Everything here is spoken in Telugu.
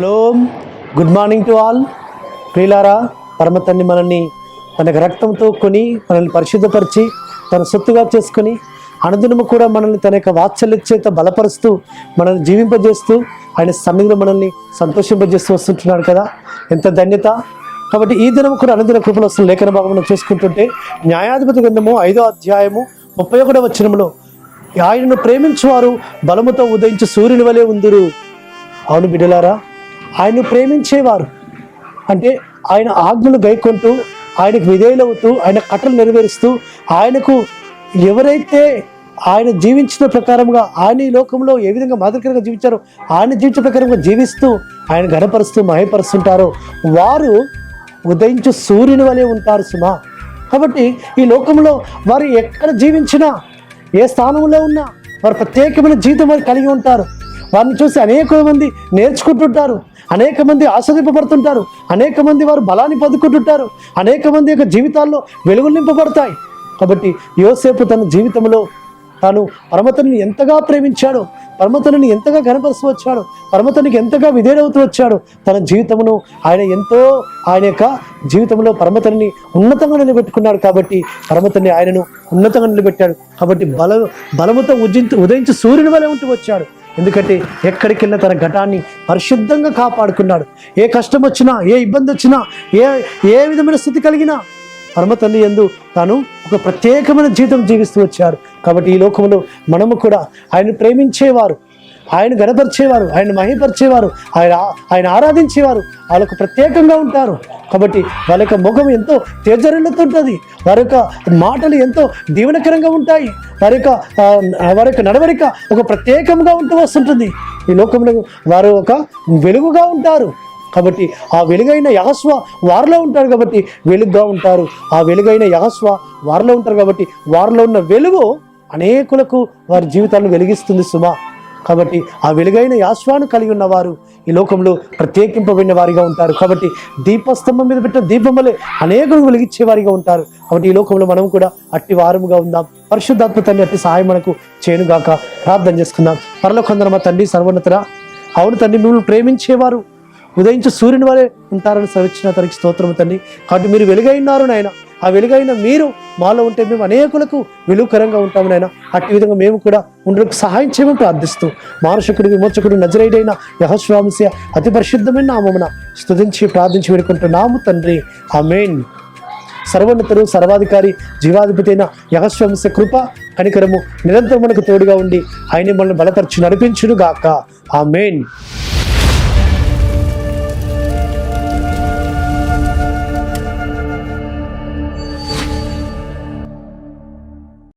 Shalom, good morning to all. ప్రియులారా, పరమ తండ్రి మనల్ని తన రక్తంతో కొని మనల్ని పరిశుద్ధపరిచి తన సొత్తుగా చేసుకొని అనుదినము కూడా మనల్ని తన యొక్క వాత్సల్య చేత బలపరుస్తూ మనల్ని జీవింపజేస్తూ ఆయన సన్నిధిలో మనల్ని సంతోషింపజేస్తూ వస్తుంటున్నాడు కదా, ఎంత ధన్యత. కాబట్టి ఈ దినం కూడా అనుదిన కృపలో వస్తున్న లేఖన భాగంలో చూసుకుంటుంటే న్యాయాధిపతి గ్రంథము 5వ అధ్యాయము 31వ వచనంలో ఆయనను ప్రేమించువారు బలముతో ఉదయించి సూర్యుని వలె ఉందురు. అవును బిడ్డలారా, ఆయన్ను ప్రేమించేవారు అంటే ఆయన ఆజ్ఞలు గైకొంటూ ఆయనకు విధేయులవుతూ ఆయన కట్టలు నెరవేరుస్తూ ఆయనకు ఎవరైతే ఆయన జీవించిన ప్రకారంగా ఆయన ఈ లోకంలో ఏ విధంగా మాదిరికరంగా జీవించారో ఆయన జీవించిన ప్రకారంగా జీవిస్తూ ఆయన ఘనపరుస్తూ మహిమపరుస్తుంటారో వారు ఉదయించు సూర్యుని వలె ఉంటారు సుమా. కాబట్టి ఈ లోకంలో వారు ఎక్కడ జీవించినా ఏ స్థానంలో ఉన్నా వారు ప్రత్యేకమైన జీవితం వారు కలిగి ఉంటారు. వారిని చూసి అనేక మంది నేర్చుకుంటుంటారు, అనేక మంది ఆస్వాదింపబడుతుంటారు, అనేక మంది వారు బలాన్ని పొందుకుంటుంటారు, అనేక మంది యొక్క జీవితాల్లో వెలుగులు నింపబడతాయి. కాబట్టి యోసేపు తన జీవితంలో తాను పరమతని ఎంతగా ప్రేమించాడో, పరమతని ఎంతగా గణపరుస్తూ వచ్చాడు, పరమతనికి ఎంతగా విధేయుడవుతూ వచ్చాడు, తన జీవితమును ఆయన యొక్క జీవితంలో పరమతని ఉన్నతంగా నిలబెట్టుకున్నాడు. కాబట్టి పరమతని ఆయనను ఉన్నతంగా నిలబెట్టాడు. కాబట్టి బలముతో ఉదయించి సూర్యుని వలె ఉంటూ వచ్చాడు. ఎందుకంటే ఎక్కడికి వెళ్ళినా తన ఘటాన్ని పరిశుద్ధంగా కాపాడుకున్నాడు. ఏ కష్టం వచ్చినా, ఏ ఇబ్బంది వచ్చినా, ఏ విధమైన స్థితి కలిగినా పరమతండ్రి యందు తాను ఒక ప్రత్యేకమైన జీవితం జీవిస్తూ వచ్చాడు. కాబట్టి ఈ లోకంలో మనము కూడా ఆయన ప్రేమించేవారు, ఆయన గణపరిచేవారు, ఆయన మహిమపరిచేవారు, ఆయన ఆరాధించేవారు వాళ్ళకు ప్రత్యేకంగా ఉంటారు. కాబట్టి వాళ్ళ యొక్క ముఖం ఎంతో తేజరిల్లుతుంటుంది, వారి యొక్క మాటలు ఎంతో దీవెనకరంగా ఉంటాయి, వారి యొక్క నడవడిక ఒక ప్రత్యేకంగా ఉంటూ వస్తుంటుంది. ఈ లోకంలో వారు ఒక వెలుగుగా ఉంటారు. కాబట్టి ఆ వెలుగైన యెహోవా వారిలో ఉంటారు. కాబట్టి వెలుగుగా ఉంటారు. ఆ వెలుగైన యెహోవా వారిలో ఉంటారు. కాబట్టి వారిలో ఉన్న వెలుగు అనేకులకు వారి జీవితాలను వెలిగిస్తుంది సుమా. కాబట్టి ఆ వెలుగైన యెహోవాను కలిగి ఉన్నవారు ఈ లోకంలో ప్రత్యేకింపబడిన వారిగా ఉంటారు. కాబట్టి దీపస్తంభం మీద పెట్టిన దీపం వలె అనేకులు వెలిగించే వారిగా ఉంటారు. కాబట్టి ఈ లోకంలో మనం కూడా అట్టి వారముగా ఉందాం. పరిశుద్ధాత్మ తండ్రి అట్టి సహాయం మనకు చేయనుగాక. ప్రార్థన చేసుకుందాం. పరలోకందర మా తండ్రి సర్వోన్నతుడా, అవును తండ్రి, మిమ్మల్ని ప్రేమించేవారు ఉదయించి సూర్యుని వలె ఉంటారని సవిచ్చిన తనకి స్తోత్రము తండ్రి. కాబట్టి మీరు వెలుగైనారు నాయన. ఆ వెలుగైన మీరు మాలో ఉంటే మేము అనేకులకు వెలుగుకరంగా ఉంటాము నాయన. అట్టి విధంగా మేము కూడా ఉండడానికి సహాయం చేయమని ప్రార్థిస్తూ మానుషకుడు విమోచకుడు నజరేయుడైన యెహోవా మెస్సియా అతి పరిశుద్ధమైన నామమున స్తుతించి ప్రార్థించి వేడుకుంటున్నాము తండ్రి, ఆమేన్. సర్వోన్నతుడు సర్వాధికారి జీవాధిపతి అయిన యెహోవా మెస్సియా కృప కనికరము నిరంతరం మనకు తోడుగా ఉండి ఆయన మనల్ని బలపరిచి నడిపించును గాక. ఆమేన్.